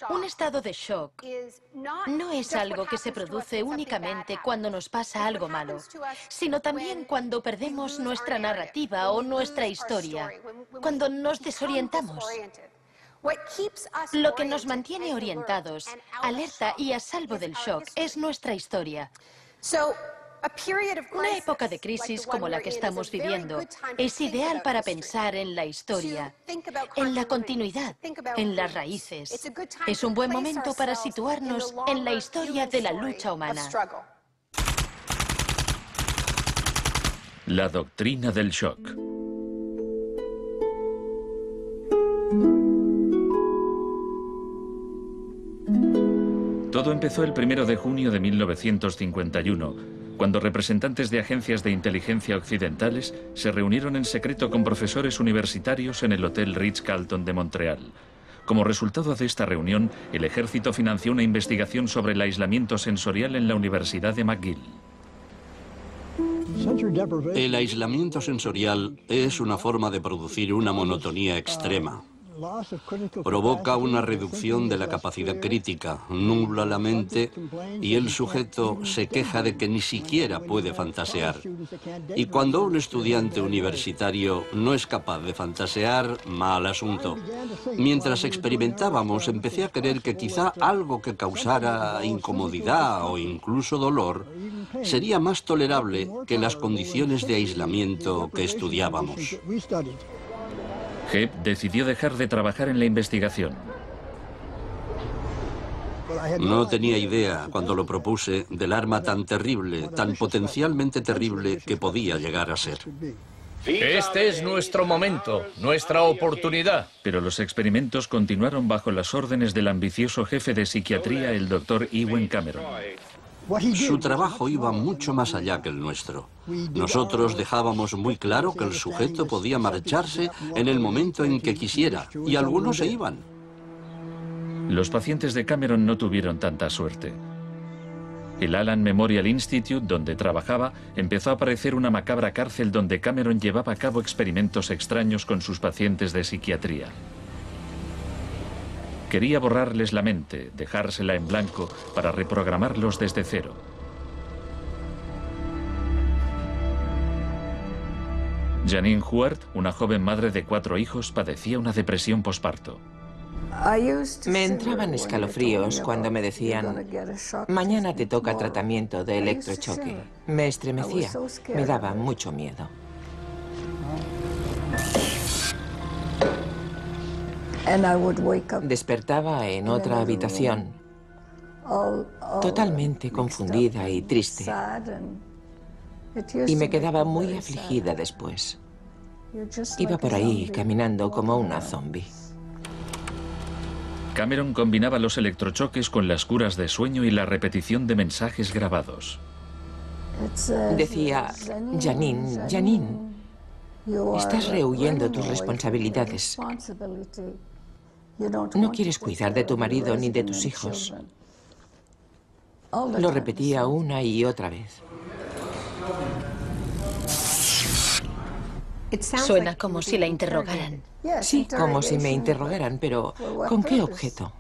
Un estado de shock no es algo que se produce únicamente cuando nos pasa algo malo, sino también cuando perdemos nuestra narrativa o nuestra historia, cuando nos desorientamos. Lo que nos mantiene orientados, alerta y a salvo del shock es nuestra historia. Una época de crisis como la que estamos viviendo es ideal para pensar en la historia, en la continuidad, en las raíces. Es un buen momento para situarnos en la historia de la lucha humana. La doctrina del shock. Todo empezó el 1 de junio de 1951, cuando representantes de agencias de inteligencia occidentales se reunieron en secreto con profesores universitarios en el Hotel Ritz-Carlton de Montreal. Como resultado de esta reunión, el ejército financió una investigación sobre el aislamiento sensorial en la Universidad de McGill. El aislamiento sensorial es una forma de producir una monotonía extrema. Provoca una reducción de la capacidad crítica, nubla la mente y el sujeto se queja de que ni siquiera puede fantasear. Y cuando un estudiante universitario no es capaz de fantasear, mal asunto. Mientras experimentábamos, empecé a creer que quizá algo que causara incomodidad o incluso dolor sería más tolerable que las condiciones de aislamiento que estudiábamos. Hebb decidió dejar de trabajar en la investigación. No tenía idea, cuando lo propuse, del arma tan terrible, tan potencialmente terrible que podía llegar a ser. Este es nuestro momento, nuestra oportunidad. Pero los experimentos continuaron bajo las órdenes del ambicioso jefe de psiquiatría, el Dr. Ewen Cameron. Su trabajo iba mucho más allá que el nuestro. Nosotros dejábamos muy claro que el sujeto podía marcharse en el momento en que quisiera, y algunos se iban. Los pacientes de Cameron no tuvieron tanta suerte. El Allen Memorial Institute, donde trabajaba, empezó a parecer una macabra cárcel donde Cameron llevaba a cabo experimentos extraños con sus pacientes de psiquiatría. Quería borrarles la mente, dejársela en blanco para reprogramarlos desde cero. Janine Huart, una joven madre de 4 hijos, padecía una depresión posparto. Me entraban escalofríos cuando me decían: mañana te toca tratamiento de electrochoque. Me estremecía, me daba mucho miedo. Despertaba en otra habitación, totalmente confundida y triste, y me quedaba muy afligida después. Iba por ahí caminando como una zombie. Cameron combinaba los electrochoques con las curas de sueño y la repetición de mensajes grabados. Decía: Janine, Janine, estás rehuyendo tus responsabilidades. No quieres cuidar de tu marido ni de tus hijos. Lo repetía una y otra vez. Suena como si la interrogaran. Sí, como si me interrogaran, pero ¿con qué objeto?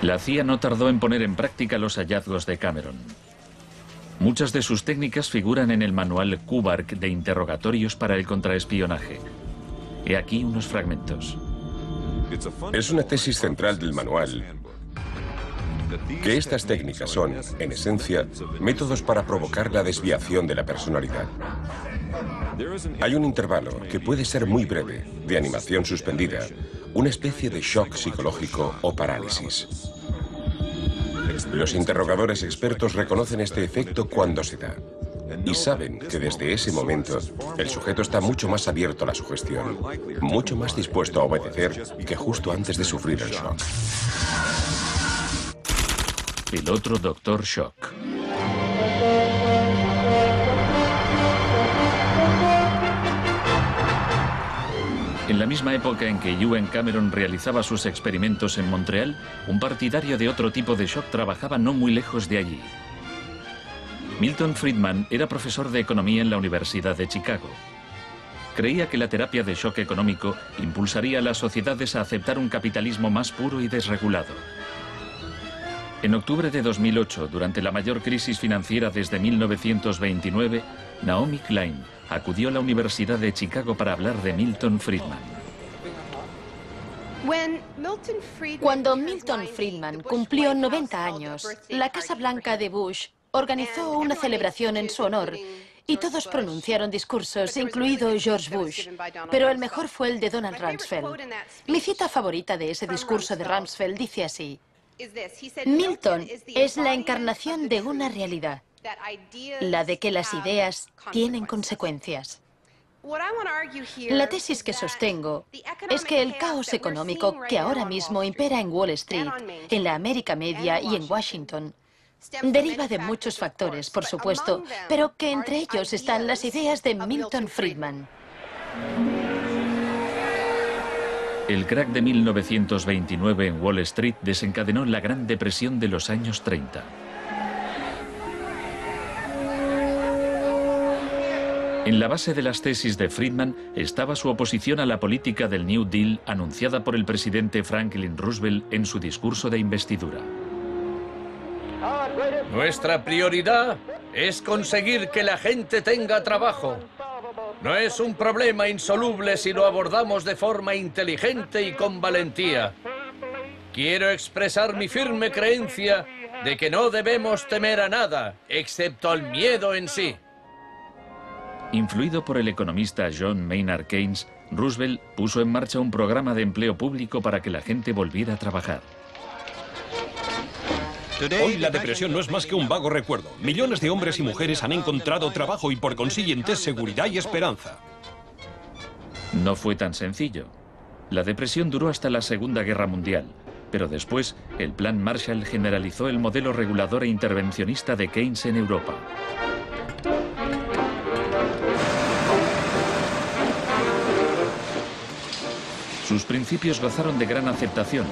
La CIA no tardó en poner en práctica los hallazgos de Cameron. Muchas de sus técnicas figuran en el manual Kubark de interrogatorios para el contraespionaje. He aquí unos fragmentos. Es una tesis central del manual que estas técnicas son, en esencia, métodos para provocar la desviación de la personalidad. Hay un intervalo, que puede ser muy breve, de animación suspendida, una especie de shock psicológico o parálisis. Los interrogadores expertos reconocen este efecto cuando se da y saben que desde ese momento el sujeto está mucho más abierto a la sugestión, mucho más dispuesto a obedecer que justo antes de sufrir el shock. El otro Dr. Shock. En la misma época en que Ewen Cameron realizaba sus experimentos en Montreal, un partidario de otro tipo de shock trabajaba no muy lejos de allí. Milton Friedman era profesor de economía en la Universidad de Chicago. Creía que la terapia de shock económico impulsaría a las sociedades a aceptar un capitalismo más puro y desregulado. En octubre de 2008, durante la mayor crisis financiera desde 1929, Naomi Klein acudió a la Universidad de Chicago para hablar de Milton Friedman. Cuando Milton Friedman cumplió 90 años, la Casa Blanca de Bush organizó una celebración en su honor y todos pronunciaron discursos, incluido George Bush, pero el mejor fue el de Donald Rumsfeld. Mi cita favorita de ese discurso de Rumsfeld dice así: Milton es la encarnación de una realidad, la de que las ideas tienen consecuencias. La tesis que sostengo es que el caos económico que ahora mismo impera en Wall Street, en la América Media y en Washington, deriva de muchos factores, por supuesto, pero que entre ellos están las ideas de Milton Friedman. El crack de 1929 en Wall Street desencadenó la Gran Depresión de los años 30. En la base de las tesis de Friedman estaba su oposición a la política del New Deal anunciada por el presidente Franklin Roosevelt en su discurso de investidura. Nuestra prioridad es conseguir que la gente tenga trabajo. No es un problema insoluble si lo abordamos de forma inteligente y con valentía. Quiero expresar mi firme creencia de que no debemos temer a nada, excepto al miedo en sí. Influido por el economista John Maynard Keynes, Roosevelt puso en marcha un programa de empleo público para que la gente volviera a trabajar. Hoy la depresión no es más que un vago recuerdo. Millones de hombres y mujeres han encontrado trabajo y por consiguiente seguridad y esperanza. No fue tan sencillo. La depresión duró hasta la Segunda Guerra Mundial, pero después el Plan Marshall generalizó el modelo regulador e intervencionista de Keynes en Europa. Sus principios gozaron de gran aceptación,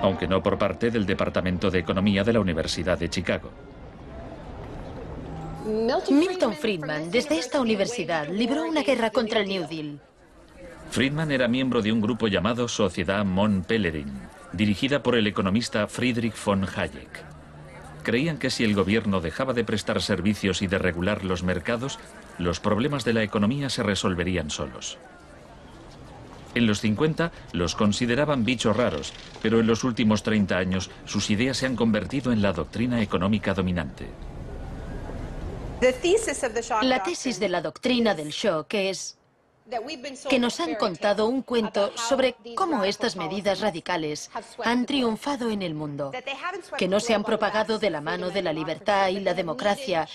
aunque no por parte del Departamento de Economía de la Universidad de Chicago. Milton Friedman, desde esta universidad, libró una guerra contra el New Deal. Friedman era miembro de un grupo llamado Sociedad Mont Pelerin, dirigida por el economista Friedrich von Hayek. Creían que si el gobierno dejaba de prestar servicios y de regular los mercados, los problemas de la economía se resolverían solos. En los 50 los consideraban bichos raros, pero en los últimos 30 años sus ideas se han convertido en la doctrina económica dominante. La tesis de la doctrina del shock es que nos han contado un cuento sobre cómo estas medidas radicales han triunfado en el mundo, que no se han propagado de la mano de la libertad y la democracia,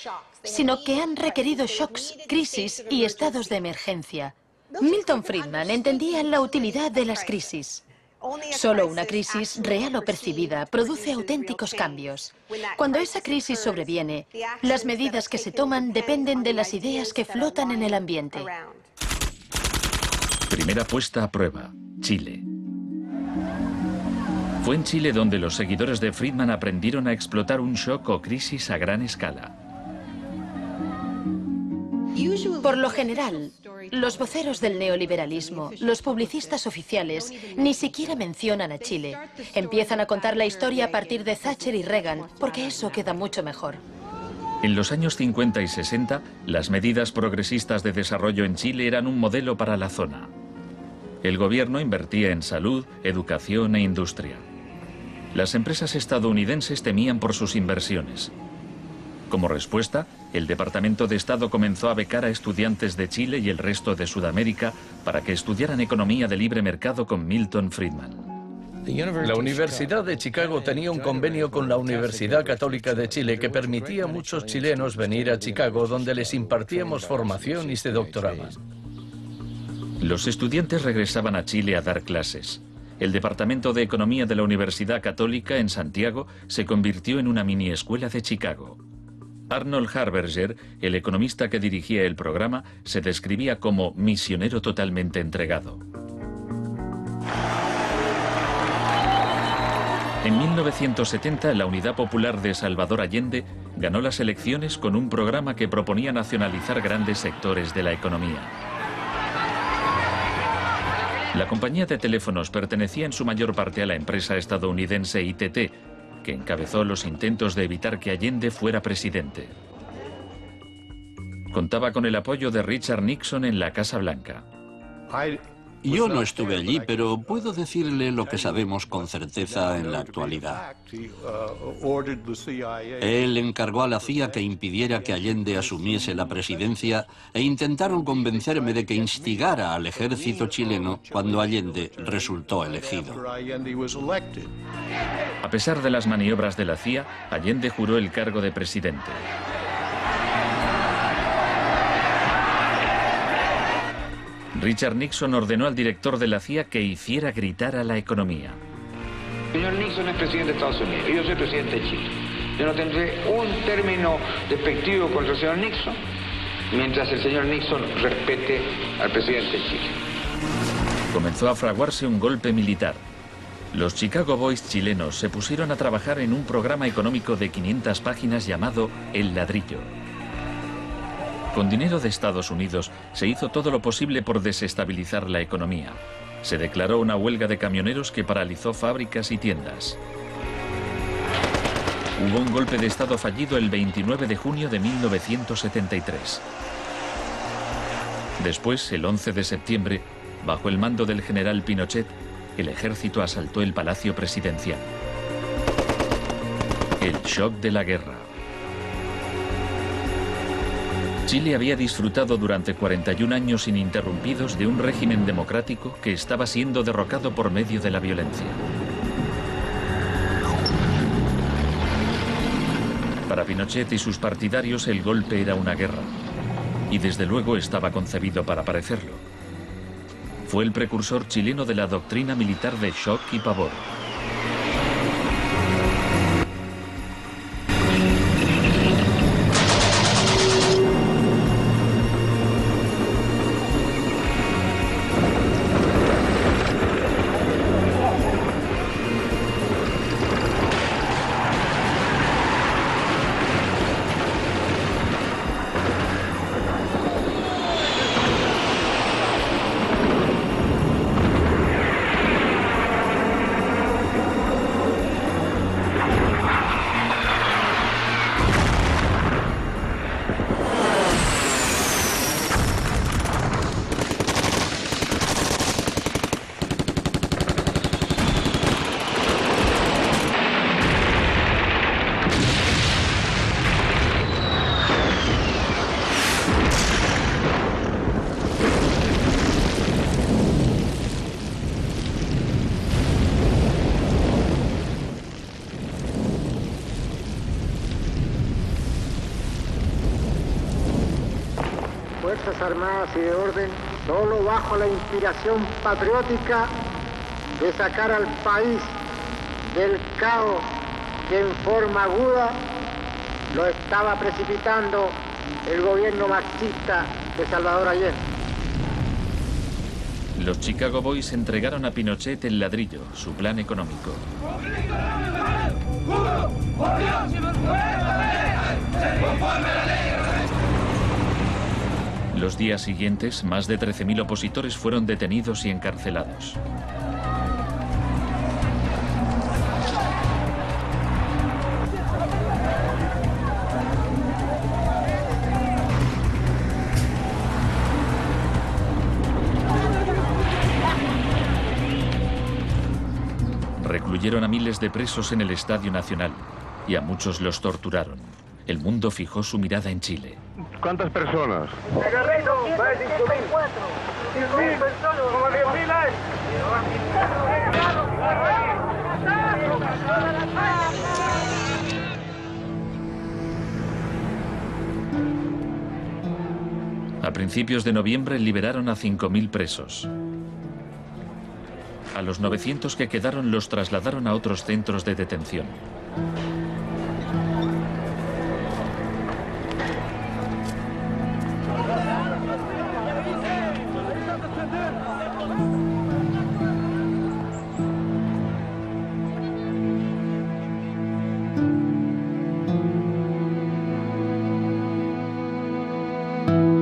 sino que han requerido shocks, crisis y estados de emergencia. Milton Friedman entendía la utilidad de las crisis. Solo una crisis, real o percibida, produce auténticos cambios. Cuando esa crisis sobreviene, las medidas que se toman dependen de las ideas que flotan en el ambiente. Primera puesta a prueba, Chile. Fue en Chile donde los seguidores de Friedman aprendieron a explotar un shock o crisis a gran escala. Por lo general, los voceros del neoliberalismo, los publicistas oficiales, ni siquiera mencionan a Chile. Empiezan a contar la historia a partir de Thatcher y Reagan, porque eso queda mucho mejor. En los años 50 y 60, las medidas progresistas de desarrollo en Chile eran un modelo para la zona. El gobierno invertía en salud, educación e industria. Las empresas estadounidenses temían por sus inversiones. Como respuesta, el Departamento de Estado comenzó a becar a estudiantes de Chile y el resto de Sudamérica para que estudiaran economía de libre mercado con Milton Friedman. La Universidad de Chicago tenía un convenio con la Universidad Católica de Chile que permitía a muchos chilenos venir a Chicago, donde les impartíamos formación y se doctoraban. Los estudiantes regresaban a Chile a dar clases. El Departamento de Economía de la Universidad Católica en Santiago se convirtió en una mini escuela de Chicago. Arnold Harberger, el economista que dirigía el programa, se describía como misionero totalmente entregado. En 1970, la Unidad Popular de Salvador Allende ganó las elecciones con un programa que proponía nacionalizar grandes sectores de la economía. La compañía de teléfonos pertenecía en su mayor parte a la empresa estadounidense ITT, que encabezó los intentos de evitar que Allende fuera presidente. Contaba con el apoyo de Richard Nixon en la Casa Blanca. Yo no estuve allí, pero puedo decirle lo que sabemos con certeza en la actualidad. Él encargó a la CIA que impidiera que Allende asumiese la presidencia e intentaron convencerme de que instigara al ejército chileno cuando Allende resultó elegido. A pesar de las maniobras de la CIA, Allende juró el cargo de presidente. Richard Nixon ordenó al director de la CIA que hiciera gritar a la economía. El señor Nixon es presidente de Estados Unidos y yo soy presidente de Chile. Yo no tendré un término despectivo contra el señor Nixon mientras el señor Nixon respete al presidente de Chile. Comenzó a fraguarse un golpe militar. Los Chicago Boys chilenos se pusieron a trabajar en un programa económico de 500 páginas llamado El Ladrillo. Con dinero de Estados Unidos se hizo todo lo posible por desestabilizar la economía. Se declaró una huelga de camioneros que paralizó fábricas y tiendas. Hubo un golpe de Estado fallido el 29 de junio de 1973. Después, el 11 de septiembre, bajo el mando del general Pinochet, el ejército asaltó el Palacio Presidencial. El shock de la guerra. Chile había disfrutado durante 41 años ininterrumpidos de un régimen democrático que estaba siendo derrocado por medio de la violencia. Para Pinochet y sus partidarios el golpe era una guerra, y desde luego estaba concebido para parecerlo. Fue el precursor chileno de la doctrina militar de shock y pavor. Fuerzas Armadas y de Orden, solo bajo la inspiración patriótica de sacar al país del caos que en forma aguda lo estaba precipitando el gobierno marxista de Salvador Allende. Los Chicago Boys entregaron a Pinochet El Ladrillo, su plan económico. Los días siguientes, más de 13.000 opositores fueron detenidos y encarcelados. Recluyeron a miles de presos en el Estadio Nacional y a muchos los torturaron. El mundo fijó su mirada en Chile. ¿Cuántas personas? A principios de noviembre liberaron a 5.000 presos. A los 900 que quedaron los trasladaron a otros centros de detención.